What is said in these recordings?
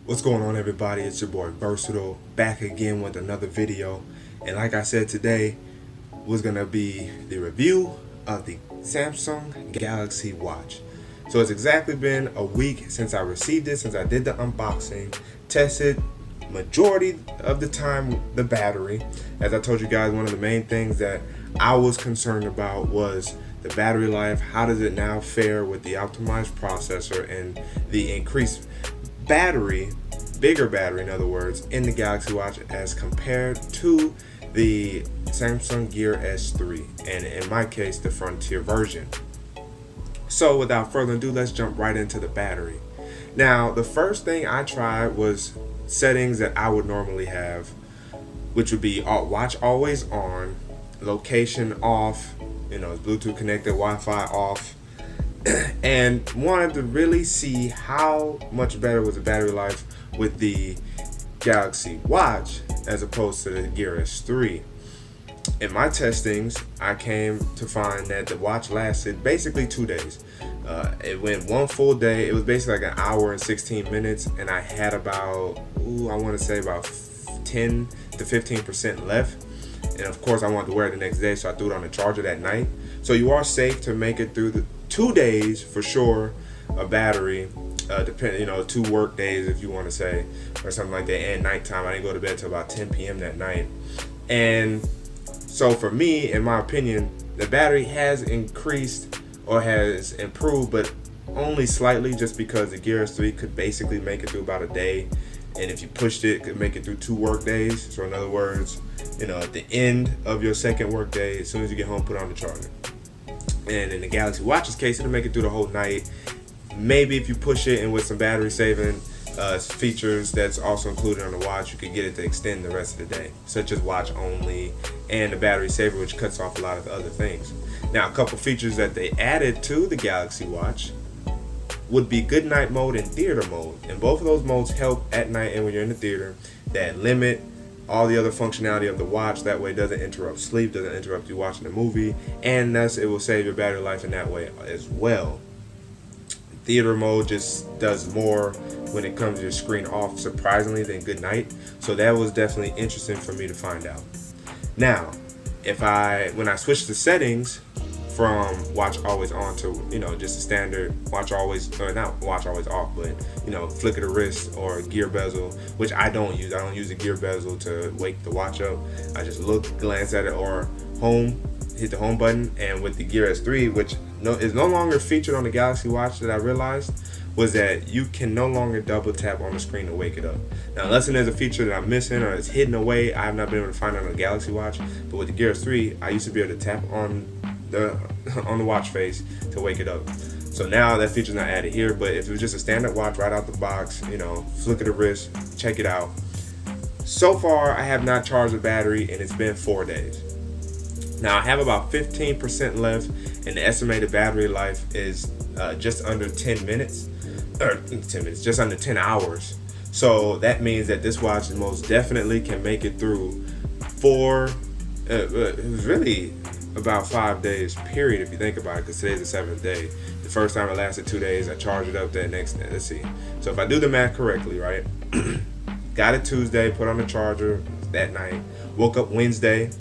What's going on, everybody? It's your boy Versatile, back again with another video. And like I said, today was gonna be the review of the Samsung Galaxy Watch. So it's exactly been a week since I received it, since I did the unboxing, tested majority of the time the battery. As I told you guys, one of the main things that I was concerned about was the battery life. How does it now fare with the optimized processor and the increased battery, bigger battery in other words, in the Galaxy Watch as compared to the Samsung Gear S3, and in my case the Frontier version. So without further ado, let's jump right into the battery. Now the first thing I tried was settings that I would normally have, which would be watch always on, location off, it's Bluetooth connected, Wi-Fi off, and wanted to really see how much better was the battery life with the Galaxy Watch as opposed to the Gear S3. In my testings, I came to find that the watch lasted basically 2 days. It went one full day. It was basically like an hour and 16 minutes, and I had about, I want to say about 10 to 15% left. And of course, I wanted to wear it the next day, so I threw it on the charger that night. So you are safe to make it through the 2 days for sure. A battery, depending, 2 work days if you want to say, or something like that, and nighttime. I didn't go to bed till about 10 p.m. that night. And so for me, in my opinion, the battery has increased or has improved, but only slightly, just because the Gear S3 could basically make it through about a day, and if you pushed it, could make it through 2 work days. So in other words, at the end of your second work day, as soon as you get home, put on the charger. And in the Galaxy Watch's case, it'll make it through the whole night. Maybe if you push it, and with some battery saving features that's also included on the watch, you could get it to extend the rest of the day, such as watch only and the battery saver, which cuts off a lot of other things. Now, a couple features that they added to the Galaxy Watch would be good night mode and theater mode, and both of those modes help at night and when you're in the theater, that limit all the other functionality of the watch. That way it doesn't interrupt sleep, doesn't interrupt you watching the movie, and thus it will save your battery life in that way as well. Theater mode just does more when it comes to your screen off, surprisingly, than good night. So that was definitely interesting for me to find out. Now, when I switched the settings from watch always on to just a standard watch always, or not watch always off, but flick of the wrist or gear bezel, which I don't use. I don't use the gear bezel to wake the watch up. I just glance at it, or hit the home button. And with the Gear S3, which is no longer featured on the Galaxy Watch, that I realized was that you can no longer double tap on the screen to wake it up. Now, unless there's a feature that I'm missing or it's hidden away, I have not been able to find it on the Galaxy Watch. But with the Gear S3, I used to be able to tap on the watch face to wake it up. So now that feature's not added here, but if it was just a standard watch right out the box, flick of the wrist, check it out. So far, I have not charged the battery, and it's been 4 days. Now I have about 15% left, and the estimated battery life is just under 10 minutes, or 10 minutes, just under 10 hours. So that means that this watch most definitely can make it through it was really about 5 days period, if you think about it, because today's the 7th day. The first time it lasted 2 days, I charged it up that next day. Let's see. So if I do the math correctly, right? Got it Tuesday, put on the charger that night, woke up Wednesday,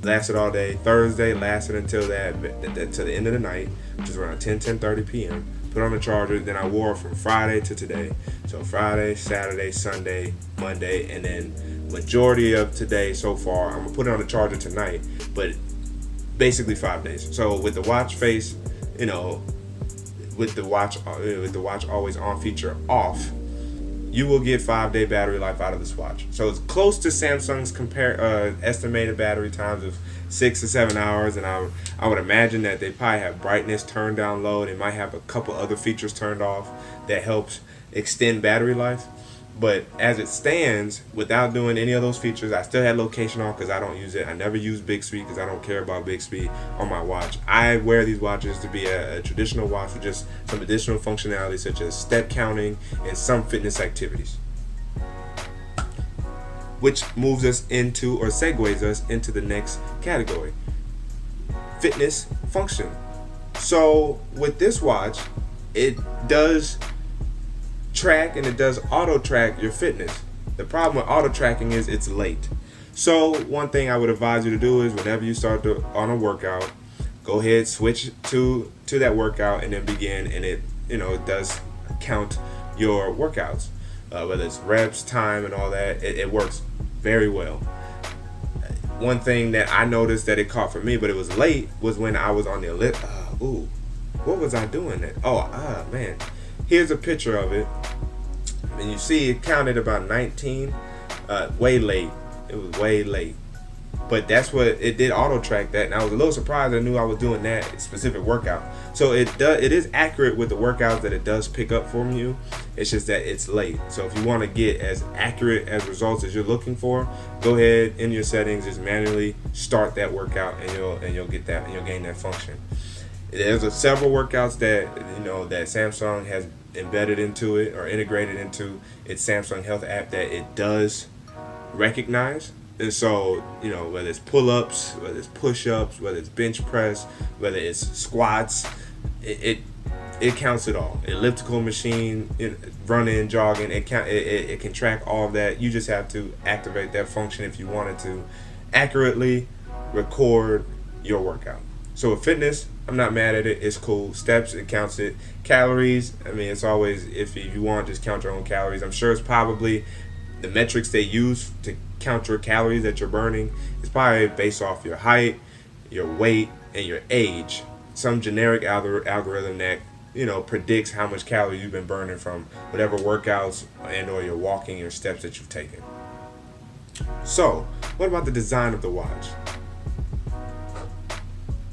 lasted all day. Thursday lasted until to the end of the night, which is around 10:30 p.m. Put on the charger, then I wore it from Friday to today. So Friday, Saturday, Sunday, Monday, and then majority of today so far. I'm gonna put it on the charger tonight, but basically 5 days. So with the watch face, with the watch always on feature off, you will get 5-day battery life out of this watch. So it's close to Samsung's estimated battery times of 6 to 7 hours, and I would imagine that they probably have brightness turned down low. They might have a couple other features turned off that helps extend battery life. But as it stands, without doing any of those features, I still had location on because I don't use it. I never use Bixby because I don't care about Bixby on my watch. I wear these watches to be a traditional watch with just some additional functionality, such as step counting and some fitness activities, which moves us into, or segues us into, the next category: fitness function. So with this watch, it does track and it does auto track your fitness. The problem with auto tracking is it's late. So one thing I would advise you to do is whenever you start on a workout, go ahead, switch to that workout and then begin, and it does count your workouts, whether it's reps, time, and all that. It works very well. One thing that I noticed that it caught for me, but it was late, was when I was on the what was I doing that? Man, here's a picture of it, and you see it counted about 19. Way late. It was way late. But that's what it did, auto track that, and I was a little surprised. I knew I was doing that specific workout. So it is accurate with the workouts that it does pick up from you. It's just that it's late. So if you want to get as accurate as results as you're looking for, go ahead in your settings, just manually start that workout, and you'll get that, and you'll gain that function. There's several workouts that that Samsung has embedded into it or integrated into its Samsung Health app that it does recognize. And so, whether it's pull-ups, whether it's push-ups, whether it's bench press, whether it's squats, it counts it all. Elliptical machine, running, jogging, it can track all of that. You just have to activate that function if you wanted to accurately record your workout. So with fitness, I'm not mad at it. It's cool. Steps, it counts it. Calories, I mean, it's always, if you want, just count your own calories. I'm sure it's probably the metrics they use to count your calories that you're burning is probably based off your height, your weight, and your age. Some generic algorithm that predicts how much calories you've been burning from whatever workouts and or your walking or steps that you've taken. So, what about the design of the watch?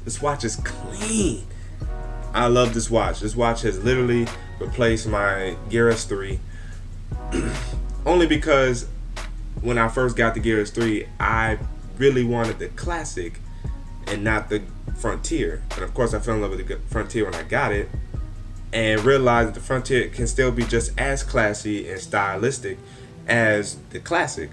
This watch is clean. I love this watch. This watch has literally replaced my Gear S3 only because when I first got the Gear S3, I really wanted the classic and not the Frontier. And of course, I fell in love with the Frontier when I got it, and realized that the Frontier can still be just as classy and stylistic as the classic.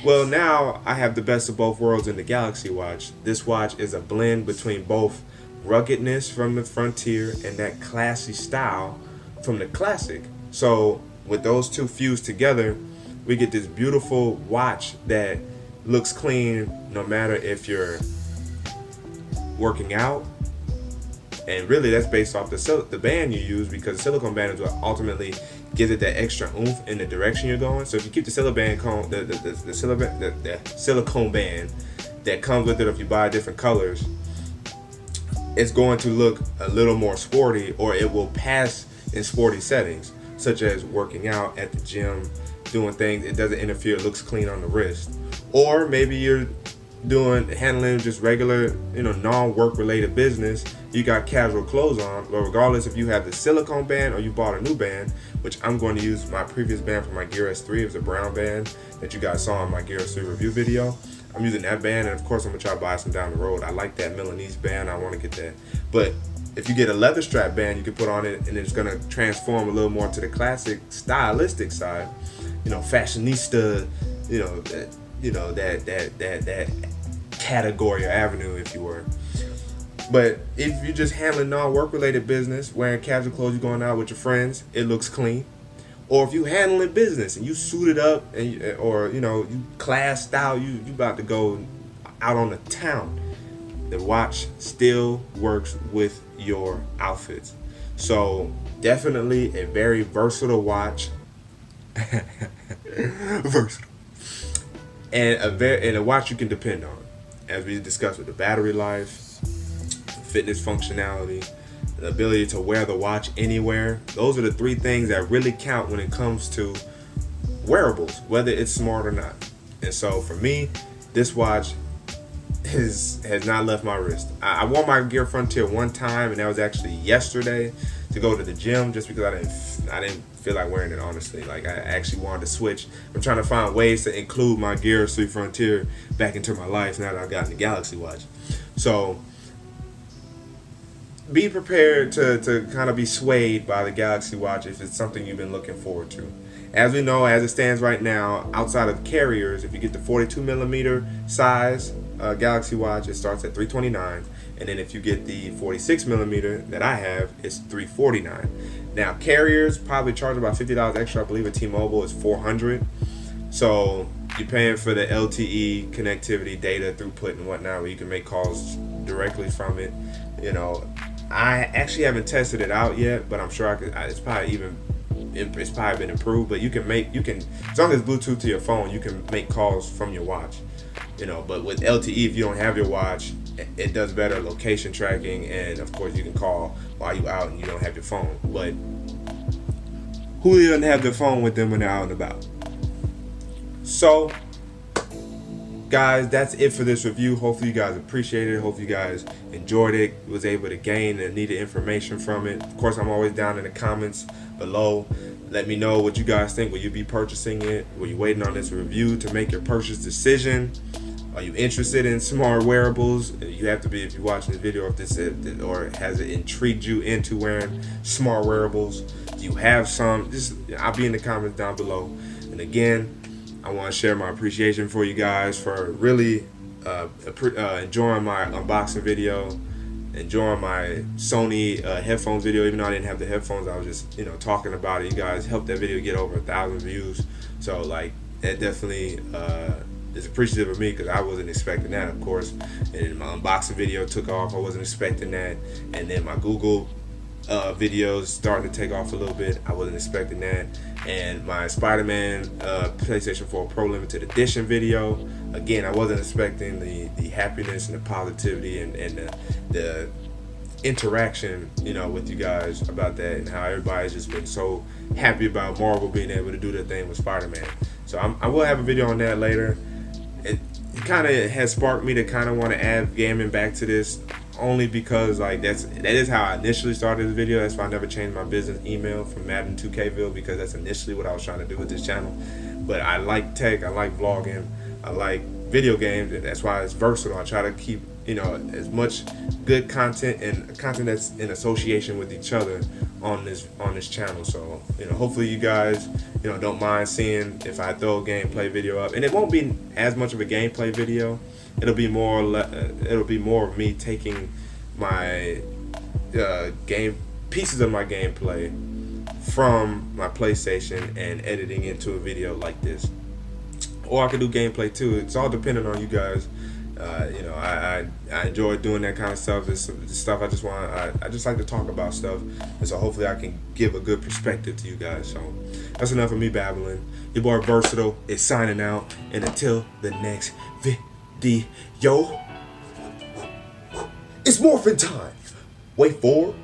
Well, now I have the best of both worlds in the Galaxy Watch. This watch is a blend between both ruggedness from the Frontier and that classy style from the classic. So with those two fused together, we get this beautiful watch that looks clean no matter if you're working out. And really that's based off the band you use, because the silicone band is what ultimately gives it that extra oomph in the direction you're going. So if you keep the silicone band that comes with it, if you buy different colors, it's going to look a little more sporty, or it will pass in sporty settings, such as working out at the gym, doing things. It doesn't interfere, it looks clean on the wrist. Or maybe you're handling just regular, non-work related business. You got casual clothes on, but regardless if you have the silicone band or you bought a new band, which I'm going to use my previous band for my Gear S3. It was a brown band that you guys saw in my Gear S3 review video. I'm using that band, and of course I'm gonna try to buy some down the road. I like that Milanese band, I want to get that. But if you get a leather strap band, you can put on it, and it's gonna transform a little more to the classic stylistic side, fashionista, that category or avenue, if you were. But if you're just handling non-work related business, wearing casual clothes, you're going out with your friends, it looks clean. Or if you handling business and you suited up, and you class style, you about to go out on the town, the watch still works with your outfits. So definitely a very versatile watch. Versatile. And a watch you can depend on, as we discussed, with the battery life, fitness functionality, the ability to wear the watch anywhere. Those are the three things that really count when it comes to wearables, whether it's smart or not. And so for me, this watch has not left my wrist. I wore my Gear Frontier one time, and that was actually yesterday, to go to the gym, just because I didn't feel like wearing it, honestly. Like, I actually wanted to switch. I'm trying to find ways to include my Gear S3 Frontier back into my life now that I've gotten the Galaxy Watch. So be prepared to kind of be swayed by the Galaxy Watch if it's something you've been looking forward to. As we know, as it stands right now, outside of carriers, if you get the 42mm size Galaxy Watch, it starts at $329, and then if you get the 46 millimeter that I have, it's $349. Now carriers probably charge about $50 extra. I believe at T-Mobile is $400. So you're paying for the LTE connectivity, data throughput, and whatnot, where you can make calls directly from it. You know, I actually haven't tested it out yet, but I'm sure I could. It's probably been improved. But you can, as long as it's Bluetooth to your phone, you can make calls from your watch. You know, but with LTE, if you don't have your watch, it does better location tracking, and of course you can call while you're out and you don't have your phone. But who doesn't have their phone with them when they're out and about? So guys, that's it for this review. Hopefully you guys appreciated it. Hopefully you guys enjoyed it, was able to gain the needed information from it. Of course, I'm always down in the comments below. Let me know what you guys think. Will you be purchasing it? Were you waiting on this review to make your purchase decision? Are you interested in smart wearables? You have to be if you're watching this video, if this or has it intrigued you into wearing smart wearables. Do you have some? Just I'll be in the comments down below. And again, I want to share my appreciation for you guys for really enjoying my unboxing video, enjoying my Sony headphones video. Even though I didn't have the headphones, I was just talking about it. You guys helped that video get over 1,000 views. So like that definitely is appreciative of me, because I wasn't expecting that, of course. And my unboxing video took off. I wasn't expecting that. And then my Google videos starting to take off a little bit. I wasn't expecting that. And my Spider-Man PlayStation 4 Pro Limited Edition video, again, I wasn't expecting the happiness and the positivity and the interaction with you guys about that, and how everybody's just been so happy about Marvel being able to do their thing with Spider-Man. So I will have a video on that later. It kind of has sparked me to kind of want to add gaming back to this, only because like that is how I initially started the video. That's why I never changed my business email from Madden 2Kville, because that's initially what I was trying to do with this channel. But I like tech, I like vlogging, I like video games, and that's why it's versatile. I try to keep as much good content and content that's in association with each other on this channel. So hopefully you guys don't mind seeing if I throw a gameplay video up, and it won't be as much of a gameplay video. It'll be more of me taking my pieces of my gameplay from my PlayStation and editing into a video like this. Or I could do gameplay too. It's all dependent on you guys. I enjoy doing that kind of stuff. It's stuff I just like to talk about stuff, and so hopefully I can give a good perspective to you guys. So that's enough of me babbling. Your boy Vrsatile is signing out, and until the next video, it's morphin' time. Wait for